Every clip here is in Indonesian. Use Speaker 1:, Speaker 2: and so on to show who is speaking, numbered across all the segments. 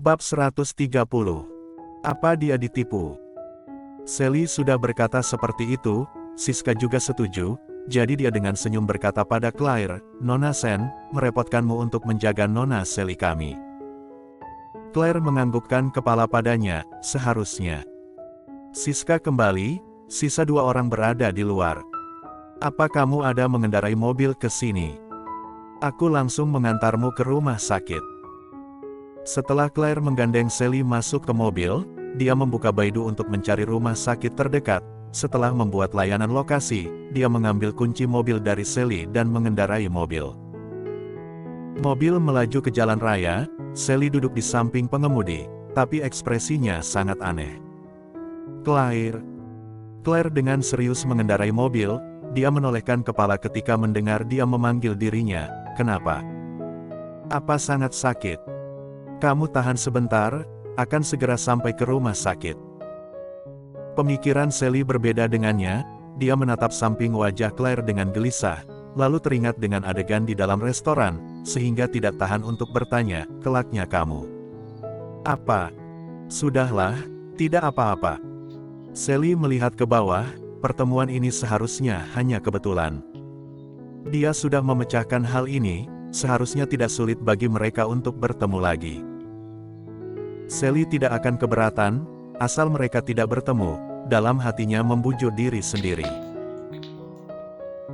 Speaker 1: Bab 130. Apa dia ditipu? Sally sudah berkata seperti itu, Siska juga setuju, jadi dia dengan senyum berkata pada Claire, "Nona Sen, merepotkanmu untuk menjaga Nona Sally kami." Claire menganggukkan kepala padanya, "Seharusnya." Siska kembali, sisa 2 orang berada di luar. "Apa kamu ada mengendarai mobil ke sini? Aku langsung mengantarmu ke rumah sakit." Setelah Claire menggandeng Sally masuk ke mobil, dia membuka Baidu untuk mencari rumah sakit terdekat. Setelah membuat layanan lokasi, dia mengambil kunci mobil dari Sally dan mengendarai mobil. Mobil melaju ke jalan raya, Sally duduk di samping pengemudi, tapi ekspresinya sangat aneh. Claire dengan serius mengendarai mobil, dia menolehkan kepala ketika mendengar dia memanggil dirinya, "Kenapa? Apa sangat sakit? Kamu tahan sebentar, akan segera sampai ke rumah sakit." Pemikiran Sally berbeda dengannya, dia menatap samping wajah Claire dengan gelisah, lalu teringat dengan adegan di dalam restoran, sehingga tidak tahan untuk bertanya, "Kelaknya kamu. Apa? Sudahlah, tidak apa-apa." Sally melihat ke bawah, pertemuan ini seharusnya hanya kebetulan. Dia sudah memecahkan hal ini, seharusnya tidak sulit bagi mereka untuk bertemu lagi. Sally tidak akan keberatan, asal mereka tidak bertemu, dalam hatinya membujuk diri sendiri.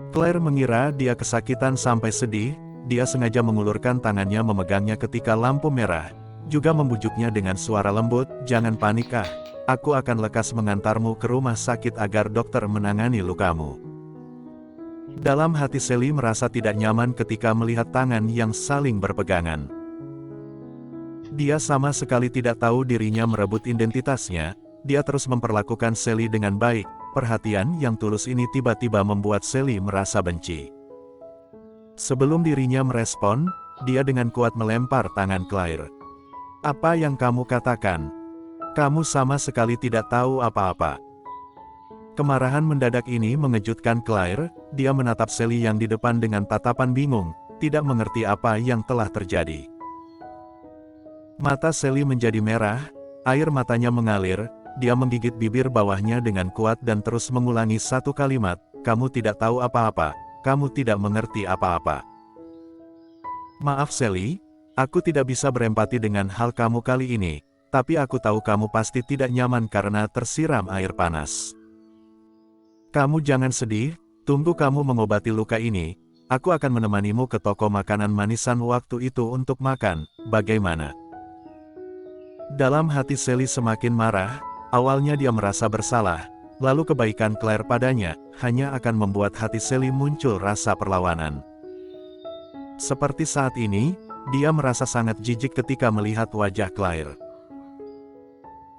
Speaker 1: Claire mengira dia kesakitan sampai sedih, dia sengaja mengulurkan tangannya memegangnya ketika lampu merah, juga membujuknya dengan suara lembut, "Jangan panik ah, aku akan lekas mengantarmu ke rumah sakit agar dokter menangani lukamu." Dalam hati Sally merasa tidak nyaman ketika melihat tangan yang saling berpegangan. Dia sama sekali tidak tahu dirinya merebut identitasnya, dia terus memperlakukan Sally dengan baik, perhatian yang tulus ini tiba-tiba membuat Sally merasa benci. Sebelum dirinya merespon, dia dengan kuat melempar tangan Claire. "Apa yang kamu katakan? Kamu sama sekali tidak tahu apa-apa." Kemarahan mendadak ini mengejutkan Claire, dia menatap Sally yang di depan dengan tatapan bingung, tidak mengerti apa yang telah terjadi. Mata Sally menjadi merah, air matanya mengalir, dia menggigit bibir bawahnya dengan kuat dan terus mengulangi satu kalimat, "Kamu tidak tahu apa-apa, kamu tidak mengerti apa-apa." "Maaf Sally, aku tidak bisa berempati dengan hal kamu kali ini, tapi aku tahu kamu pasti tidak nyaman karena tersiram air panas. Kamu jangan sedih, tunggu kamu mengobati luka ini, aku akan menemanimu ke toko makanan manisan waktu itu untuk makan, bagaimana?" Dalam hati Sally semakin marah, awalnya dia merasa bersalah, lalu kebaikan Claire padanya, hanya akan membuat hati Sally muncul rasa perlawanan. Seperti saat ini, dia merasa sangat jijik ketika melihat wajah Claire.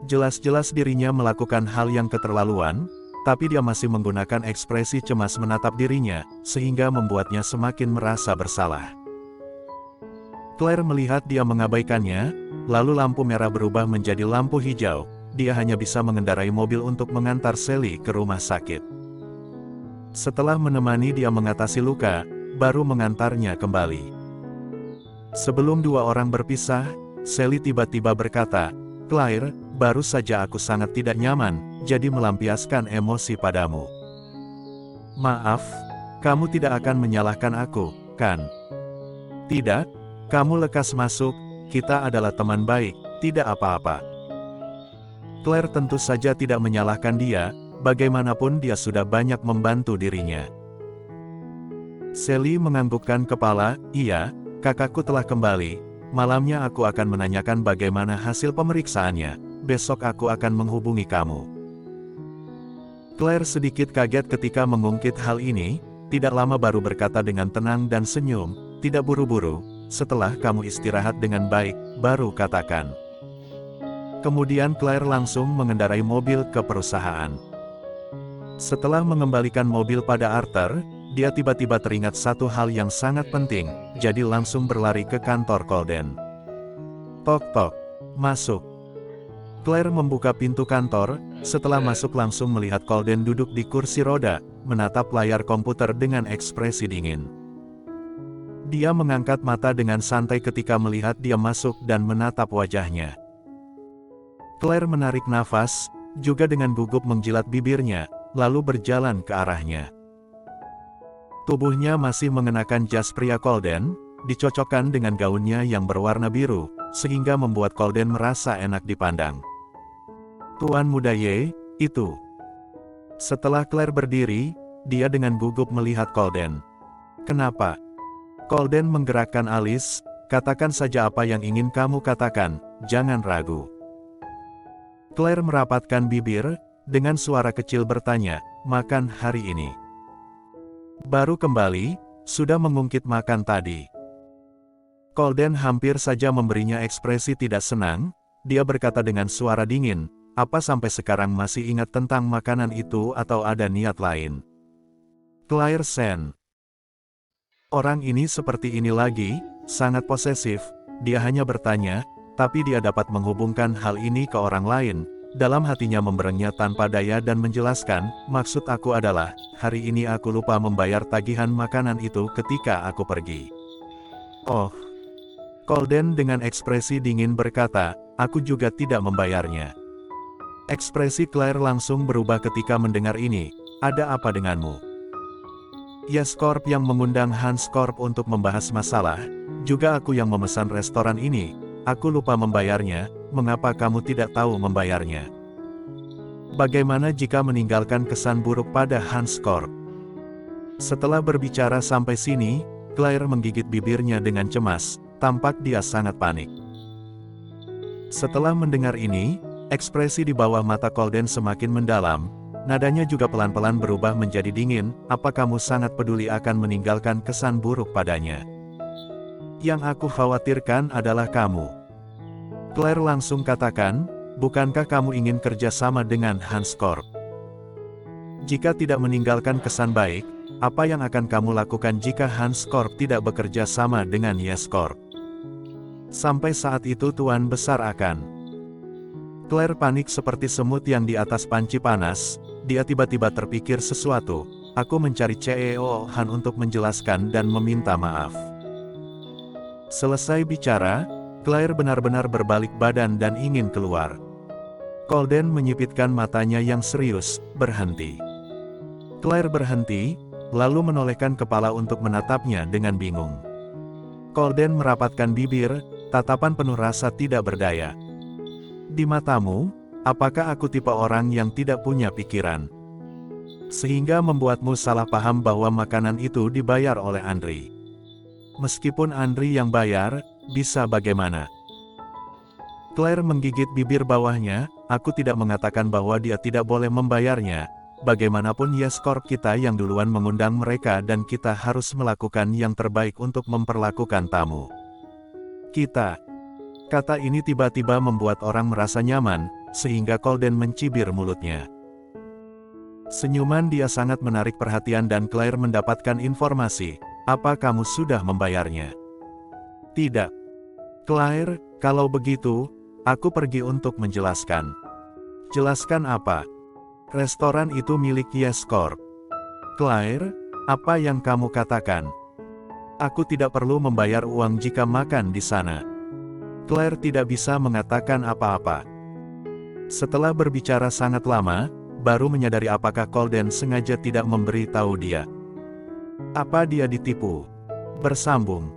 Speaker 1: Jelas-jelas dirinya melakukan hal yang keterlaluan, tapi dia masih menggunakan ekspresi cemas menatap dirinya, sehingga membuatnya semakin merasa bersalah. Claire melihat dia mengabaikannya, lalu lampu merah berubah menjadi lampu hijau, dia hanya bisa mengendarai mobil untuk mengantar Sally ke rumah sakit. Setelah menemani dia mengatasi luka, baru mengantarnya kembali. Sebelum 2 orang berpisah, Sally tiba-tiba berkata, "Claire, baru saja aku sangat tidak nyaman, jadi melampiaskan emosi padamu. Maaf, kamu tidak akan menyalahkan aku, kan? Tidak? Kamu lekas masuk, kita adalah teman baik, tidak apa-apa." Claire tentu saja tidak menyalahkan dia, bagaimanapun dia sudah banyak membantu dirinya. Sally menganggukkan kepala, "Iya, kakakku telah kembali, malamnya aku akan menanyakan bagaimana hasil pemeriksaannya, besok aku akan menghubungi kamu." Claire sedikit kaget ketika mengungkit hal ini, tidak lama baru berkata dengan tenang dan senyum, "Tidak buru-buru, setelah kamu istirahat dengan baik, baru katakan." Kemudian Claire langsung mengendarai mobil ke perusahaan. Setelah mengembalikan mobil pada Arthur, dia tiba-tiba teringat satu hal yang sangat penting, jadi langsung berlari ke kantor Colden. "Tok-tok, masuk." Claire membuka pintu kantor, setelah masuk langsung melihat Colden duduk di kursi roda, menatap layar komputer dengan ekspresi dingin. Dia mengangkat mata dengan santai ketika melihat dia masuk dan menatap wajahnya. Claire menarik nafas, juga dengan gugup menjilat bibirnya, lalu berjalan ke arahnya. Tubuhnya masih mengenakan jas pria Colden, dicocokkan dengan gaunnya yang berwarna biru, sehingga membuat Colden merasa enak dipandang. "Tuan Muda Ye, itu." Setelah Claire berdiri, dia dengan gugup melihat Colden. "Kenapa?" Colden menggerakkan alis, "Katakan saja apa yang ingin kamu katakan, jangan ragu." Claire merapatkan bibir, dengan suara kecil bertanya, "Makan hari ini?" "Baru kembali, sudah mengungkit makan tadi." Colden hampir saja memberinya ekspresi tidak senang, dia berkata dengan suara dingin, "Apa sampai sekarang masih ingat tentang makanan itu atau ada niat lain?" Claire Sen. Orang ini seperti ini lagi, sangat posesif, dia hanya bertanya, tapi dia dapat menghubungkan hal ini ke orang lain, dalam hatinya memberengnya tanpa daya dan menjelaskan, "Maksud aku adalah, hari ini aku lupa membayar tagihan makanan itu ketika aku pergi." "Oh." Colden dengan ekspresi dingin berkata, "Aku juga tidak membayarnya." Ekspresi Claire langsung berubah ketika mendengar ini, "Ada apa denganmu?" "Yes Corp yang mengundang Hans Corp untuk membahas masalah, juga aku yang memesan restoran ini, aku lupa membayarnya, mengapa kamu tidak tahu membayarnya?" Bagaimana jika meninggalkan kesan buruk pada Hans Corp? Setelah berbicara sampai sini, Claire menggigit bibirnya dengan cemas, tampak dia sangat panik. Setelah mendengar ini, ekspresi di bawah mata Colden semakin mendalam, nadanya juga pelan-pelan berubah menjadi dingin, "Apa kamu sangat peduli akan meninggalkan kesan buruk padanya? Yang aku khawatirkan adalah kamu." Claire langsung katakan, "Bukankah kamu ingin kerja sama dengan Hans Corp? Jika tidak meninggalkan kesan baik, apa yang akan kamu lakukan jika Hans Corp tidak bekerja sama dengan Yes Corp? Sampai saat itu Tuan Besar akan..." Claire panik seperti semut yang di atas panci panas, dia tiba-tiba terpikir sesuatu, "Aku mencari CEO Han untuk menjelaskan dan meminta maaf." Selesai bicara, Claire benar-benar berbalik badan dan ingin keluar. Colden menyipitkan matanya yang serius, "Berhenti." Claire berhenti, lalu menolehkan kepala untuk menatapnya dengan bingung. Colden merapatkan bibir, tatapan penuh rasa tidak berdaya. "Di matamu, apakah aku tipe orang yang tidak punya pikiran? Sehingga membuatmu salah paham bahwa makanan itu dibayar oleh Andri? Meskipun Andri yang bayar, bisa bagaimana?" Claire menggigit bibir bawahnya, "Aku tidak mengatakan bahwa dia tidak boleh membayarnya. Bagaimanapun Yes Corp kita yang duluan mengundang mereka dan kita harus melakukan yang terbaik untuk memperlakukan tamu. Kita." Kata ini tiba-tiba membuat orang merasa nyaman, sehingga Colden mencibir mulutnya. Senyuman dia sangat menarik perhatian dan Claire mendapatkan informasi, "Apa kamu sudah membayarnya?" "Tidak." "Claire, kalau begitu, aku pergi untuk menjelaskan." "Jelaskan apa?" "Restoran itu milik Yes Corp." "Claire, apa yang kamu katakan?" "Aku tidak perlu membayar uang jika makan di sana." Claire tidak bisa mengatakan apa-apa. Setelah berbicara sangat lama, baru menyadari apakah Colden sengaja tidak memberi tahu dia. Apa dia ditipu? Bersambung.